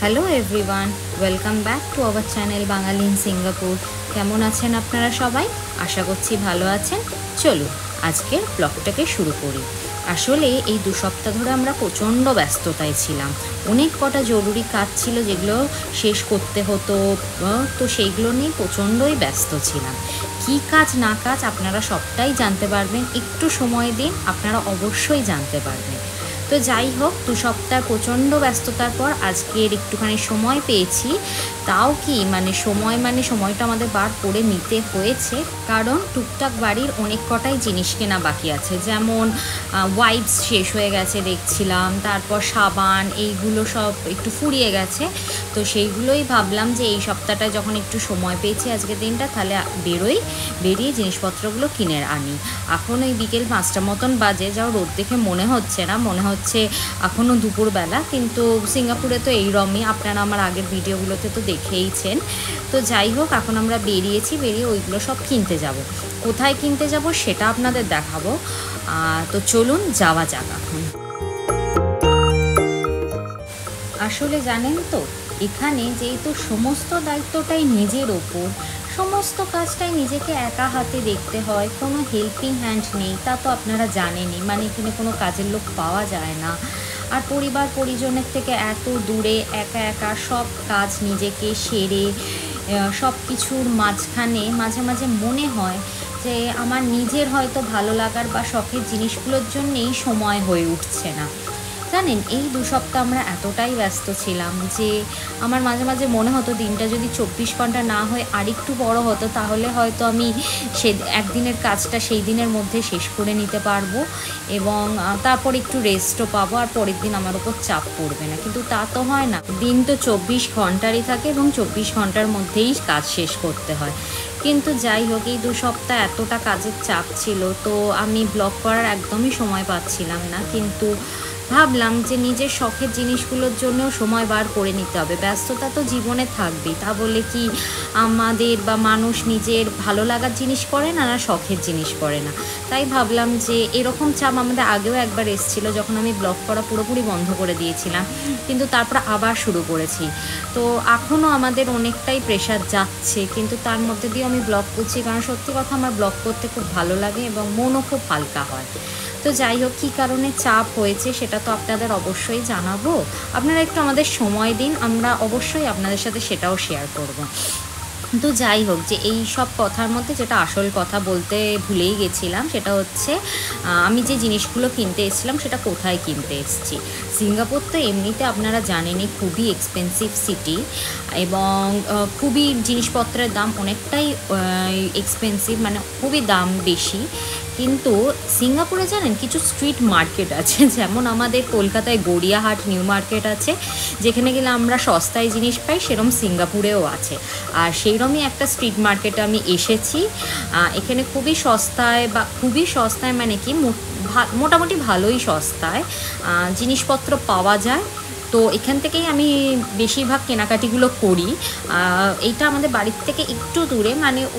Hello everyone, welcome back to our channel Bangali in Singapore. কেমন আছেন আপনারা সবাই? আশা করছি ভালো আছেন। চলুন আজকের ব্লগটাকে শুরু করি। আসলে এই 2 সপ্তাহ ধরে আমরা প্রচণ্ড ব্যস্ততায় ছিলাম। অনেক কটা জরুরি কাজ ছিল যেগুলো শেষ করতে হতো, তো সেইগুলো নিয়ে প্রচণ্ডই ব্যস্ত ছিলাম। কী কাজ না কাজ আপনারা সবটাই জানতে পারবেন। একটু সময় দিন, আপনারা অবশ্যই জানতে পারবেন। তো যাই হোক, 2 সপ্তাহ প্রচণ্ড ব্যস্ততার পর আজকের একটুখানি সময় পেয়েছি। তাও কি সময়টা আমাদের বার করে নিতে হয়েছে, কারণ টুকটাক বাড়ির অনেক কটাই জিনিস কেনা বাকি আছে। যেমন ওয়াইপস শেষ হয়ে গেছে দেখছিলাম, তারপর সাবান, এইগুলো সব একটু ফুরিয়ে গেছে। তো সেইগুলোই ভাবলাম যে এই সপ্তাহটায় যখন একটু সময় পেয়েছি আজকের দিনটা, তাহলে বেরিয়ে জিনিসপত্রগুলো কিনে আনি। এখন ওই বিকেল 5টা মতন বাজে, যাও রোদ দেখে মনে হচ্ছে না, মনে হচ্ছে এখনও দুপুরবেলা। কিন্তু সিঙ্গাপুরে তো এইরকমই, আপনারা আমার আগের ভিডিওগুলোতে তো দেখেইছেন। তো যাই হোক, এখন আমরা বেরিয়ে ওইগুলো সব কিনতে যাব। কোথায় কিনতে যাব সেটা আপনাদের দেখাবো। তো চলুন যাওয়া যাক এখন। আসলে জানেন তো, এখানে যেহেতু সমস্ত দায়িত্বটাই নিজের ওপর, সমস্ত কাজটাই নিজেকে একা হাতে দেখতে হয়, কোনো হেল্পিং হ্যান্ড নেই, তা তো আপনারা জানেনই। এখানে কোনো কাজের লোক পাওয়া যায় না। আর পরিবার পরিজনের থেকে এত দূরে একা একা সব কাজ নিজেকে সেরে সব কিছুর মাঝখানে মাঝে মাঝে মনে হয় যে আমার নিজের হয়তো ভালো লাগার বা শখের জিনিসগুলোর জন্যেই সময় হয়ে উঠছে না। জানেন, এই 2 সপ্তাহ আমরা এতটাই ব্যস্ত ছিলাম যে আমার মাঝে মাঝে মনে হতো দিনটা যদি 24 ঘন্টা না হয়ে আরেকটু বড় হতো, তাহলে হয়তো আমি একদিনের কাজটা সেই দিনের মধ্যে শেষ করে নিতে পারবো এবং তারপর একটু রেস্টও পাবো, আর পরের দিন আমার ওপর চাপ পড়বে না। কিন্তু তা তো হয় না, দিন তো 24 ঘন্টারই থাকে এবং 24 ঘন্টার মধ্যেই কাজ শেষ করতে হয়। কিন্তু যাই হোক, এই 2 সপ্তাহ এতটা কাজের চাপ ছিল, তো আমি ব্লগ করার একদমই সময় পাচ্ছিলাম না। কিন্তু ভাবলাম যে নিজের শখের জিনিসগুলোর জন্যও সময় বার করে নিতে হবে। ব্যস্ততা তো জীবনে থাকবেই, তা বলে কি আমাদের বা মানুষ নিজের ভালো লাগার জিনিস করে না, না শখের জিনিস করে না। তাই ভাবলাম যে এরকম চাপ আমাদের আগেও একবার এসেছিলো, যখন আমি ব্লগ করা পুরোপুরি বন্ধ করে দিয়েছিলাম, কিন্তু তারপর আবার শুরু করেছি। তো এখনও আমাদের অনেকটাই প্রেশার যাচ্ছে, কিন্তু তার মধ্যে দিয়ে আমি ব্লগ করছি, কারণ সত্যি কথা আমার ব্লগ করতে খুব ভালো লাগে এবং মনও খুব হালকা হয়। তো যাই হোক, কী কারণে চাপ হয়েছে সেটা তো আপনাদের অবশ্যই জানাবো। আপনারা একটু আমাদের সময় দিন, আমরা অবশ্যই আপনাদের সাথে সেটাও শেয়ার করব। তো যাই হোক, যে এই সব কথার মধ্যে যেটা আসল কথা বলতে ভুলেই গেছিলাম, সেটা হচ্ছে আমি যে জিনিসগুলো কিনতে এসেছিলাম সেটা কোথায় কিনতে এসেছি। সিঙ্গাপুর তো এমনিতে আপনারা জানেনই খুবই এক্সপেন্সিভ সিটি, এবং খুবই জিনিসপত্রের দাম অনেকটাই এক্সপেন্সিভ, খুবই দাম বেশি। কিন্তু সিঙ্গাপুরে জানেন কিছু স্ট্রিট মার্কেট আছে, যেমন আমাদের কলকাতায় গড়িয়াহাট নিউ মার্কেট আছে, যেখানে গেলে আমরা সস্তায় জিনিস পাই, সেরকম সিঙ্গাপুরেও আছে। আর সেইরকমই একটা স্ট্রিট মার্কেটে আমি এসেছি। এখানে খুবই সস্তায় কি মোটামুটি ভালোই সস্তায় জিনিসপত্র পাওয়া যায়। তো এখান থেকেই আমি বেশিরভাগ কেনাকাটিগুলো করি। এইটা আমাদের বাড়ির থেকে একটু দূরে,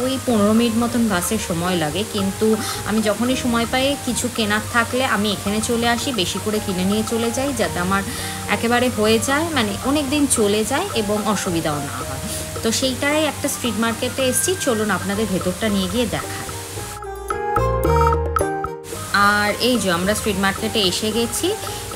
ওই 15 মিনিট মতন বাসের সময় লাগে। কিন্তু আমি যখনই সময় পাই কিছু কেনার থাকলে আমি এখানে চলে আসি, বেশি করে কিনে নিয়ে চলে যাই, যাতে আমার একেবারে হয়ে যায়, অনেক দিন চলে যায় এবং অসুবিধাও না হয়। তো সেইটাই একটা স্ট্রিট মার্কেটে এসেছি, চলুন আপনাদের ভেতরটা নিয়ে গিয়ে দেখাই। আর এই যে আমরা স্ট্রিট মার্কেটে এসে গেছি,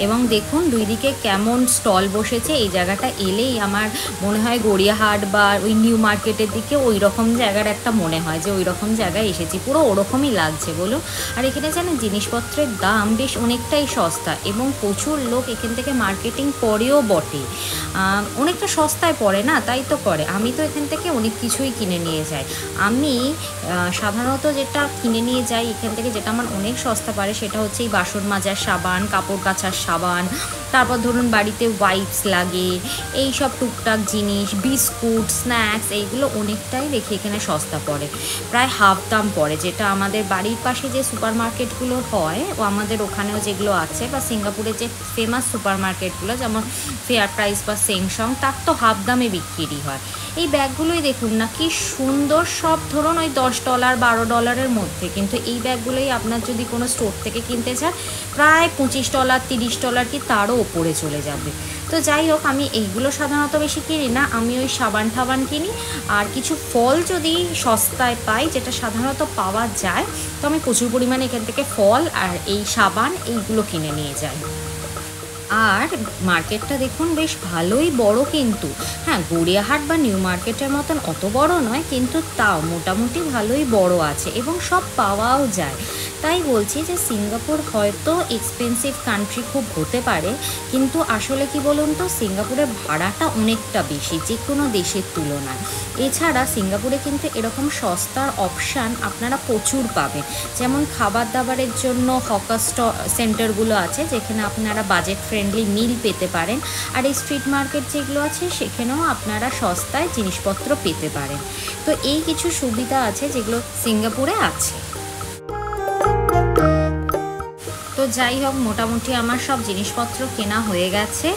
এবং দেখুন দুই দিকে কেমন স্টল বসেছে। এই জায়গাটা এলেই আমার মনে হয় গড়িয়াহাট বা ওই নিউ মার্কেটের দিকে ওই রকম জায়গার একটা মনে হয় যে ওই রকম জায়গায় এসেছি, পুরো ওরকমই লাগছে বলুন। আর এখানে জানেন জিনিসপত্রের দাম বেশ অনেকটাই সস্তা, এবং প্রচুর লোক এখান থেকে মার্কেটিং করেও বটে। অনেকটা সস্তায় পড়ে না, তাই তো করে। আমি তো এখান থেকে অনেক কিছুই কিনে নিয়ে যাই। আমি সাধারণত যেটা কিনে নিয়ে যাই এখান থেকে, যেটা আমার অনেক সস্তা পারে, সেটা হচ্ছে এই বাসন মাজার সাবান, কাপড় কাচার সাবান, তারপর ধরুন বাড়িতে ওয়াইপস লাগে, এই সব টুকটাক জিনিস, বিস্কুট, স্ন্যাক্স, এইগুলো অনেকটাই দেখি এখানে সস্তা পড়ে, প্রায় হাফ দাম পড়ে। যেটা আমাদের বাড়ির পাশে যে সুপার মার্কেটগুলো হয়, ও আমাদের ওখানেও যেগুলো আছে, বা সিঙ্গাপুরে যে ফেমাস সুপার মার্কেটগুলো যেমন ফেয়ার প্রাইস বা সেংসং, তার তো হাফ দামে বিক্রি হয়। এই ব্যাগগুলোই দেখুন না কি সুন্দর, সব ধরুন ওই $10 $12 মধ্যে, কিন্তু এই ব্যাগগুলোই আপনার যদি কোনো স্টোর থেকে কিনতে চান প্রায় $25 $30 কি তারও ওপরে চলে যাবে। তো যাই হোক, আমি এইগুলো সাধারণত বেশি কিনি না, আমি ওই সাবান টাবান কিনি, আর কিছু ফল যদি সস্তায় পাই, যেটা সাধারণত পাওয়া যায়, তো আমি প্রচুর পরিমাণে এখান থেকে ফল আর এই সাবান এইগুলো কিনে নিয়ে যাই। আর মার্কেটটা দেখুন বেশ ভালোই বড় কিন্তু, হ্যাঁ গড়িয়াহাট বা নিউ মার্কেটের মতন অত বড় নয়, কিন্তু তাও মোটামুটি ভালোই বড় আছে এবং সব পাওয়াও যায়। তাই বলছি যে সিঙ্গাপুর হয়তো এক্সপেন্সিভ কান্ট্রি খুব হতে পারে, কিন্তু আসলে কি বলুন তো, সিঙ্গাপুরের ভাড়াটা অনেকটা বেশি যে কোনো দেশের তুলনায়। এছাড়া সিঙ্গাপুরে কিন্তু এরকম সস্তার অপশান আপনারা প্রচুর পাবেন, যেমন খাবার দাবারের জন্য হকার সেন্টারগুলো আছে যেখানে আপনারা বাজেট ফ্রেন্ডলি মিল পেতে পারেন, আর এই স্ট্রিট মার্কেট যেগুলো আছে সেখানেও আপনারা সস্তায় জিনিসপত্র পেতে পারেন। তো এই কিছু সুবিধা আছে যেগুলো সিঙ্গাপুরে আছে। তো যাই হোক, মোটামুটি আমার সব জিনিসপত্র কেনা হয়ে গেছে,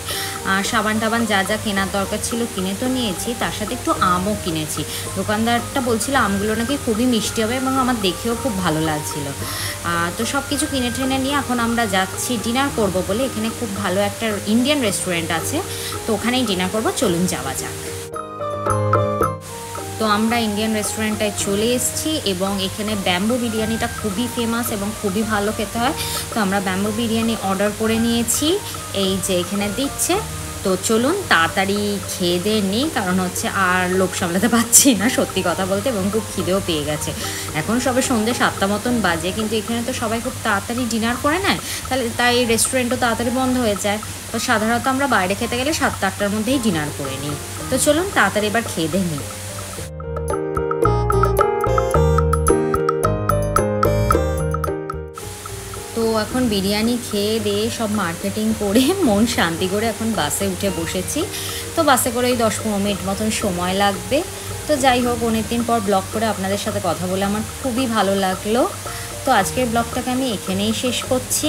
সাবান টাবান যা যা কেনার দরকার ছিল কিনে তো নিয়েছি, তার সাথে একটু আমও কিনেছি। দোকানদারটা বলছিল আমগুলো নাকি খুবই মিষ্টি হবে এবং আমার দেখেও খুব ভালো লাগছিল। তো সব কিছু কিনে টেনে নিয়ে এখন আমরা যাচ্ছি ডিনার করব বলে, এখানে খুব ভালো একটা ইন্ডিয়ান রেস্টুরেন্ট আছে, তো ওখানেই ডিনার করব, চলুন যাওয়া যাক। তো আমরা ইন্ডিয়ান রেস্টুরেন্টটায় চলে এসেছি এবং এখানে ব্যাম্বু বিরিয়ানিটা খুবই ফেমাস এবং খুবই ভালো খেতে হয়। তো আমরা ব্যাম্বু বিরিয়ানি অর্ডার করে নিয়েছি, এই যে এখানে দিচ্ছে। তো চলুন তাড়াতাড়ি খেয়ে দিয়ে নিই, কারণ হচ্ছে আর লোভ সামলাতে পারছি না সত্যি কথা বলতে, এবং খুব খিদেও পেয়ে গেছে। এখন সবে সন্ধ্যে 7টা মতন বাজে, কিন্তু এখানে তো সবাই খুব তাড়াতাড়ি ডিনার করে নেয়, তাই রেস্টুরেন্টও তাড়াতাড়ি বন্ধ হয়ে যায়। তো সাধারণত আমরা বাইরে খেতে গেলে 7টা 8টার মধ্যেই ডিনার করে নিই। তো চলুন তাড়াতাড়ি এবার খেয়ে দিয়ে নিই। তো এখন বিরিয়ানি খেয়ে দিয়ে সব মার্কেটিং করে মন শান্তি করে এখন বাসে উঠে বসেছি। তো বাসে করে ওই 10-15 মিনিট মতন সময় লাগবে। তো যাই হোক, অনেকদিন পর ব্লগ করে আপনাদের সাথে কথা বলে আমার খুবই ভালো লাগলো। তো আজকের ব্লগটাকে আমি এখানেই শেষ করছি।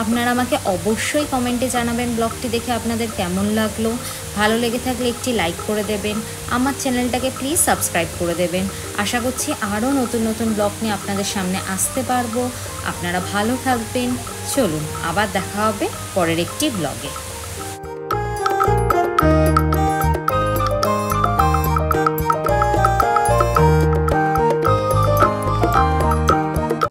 আপনারা আমাকে অবশ্যই কমেন্টে জানাবেন ব্লগটি দেখে আপনাদের কেমন লাগলো। ভালো লেগে থাকলে একটি লাইক করে দেবেন, আমার চ্যানেলটাকে প্লিজ সাবস্ক্রাইব করে দেবেন। আশা করছি আরও নতুন নতুন ব্লগ নিয়ে আপনাদের সামনে আসতে পারবো। আপনারা ভালো থাকবেন। চলুন আবার দেখা হবে পরের একটি ব্লগে।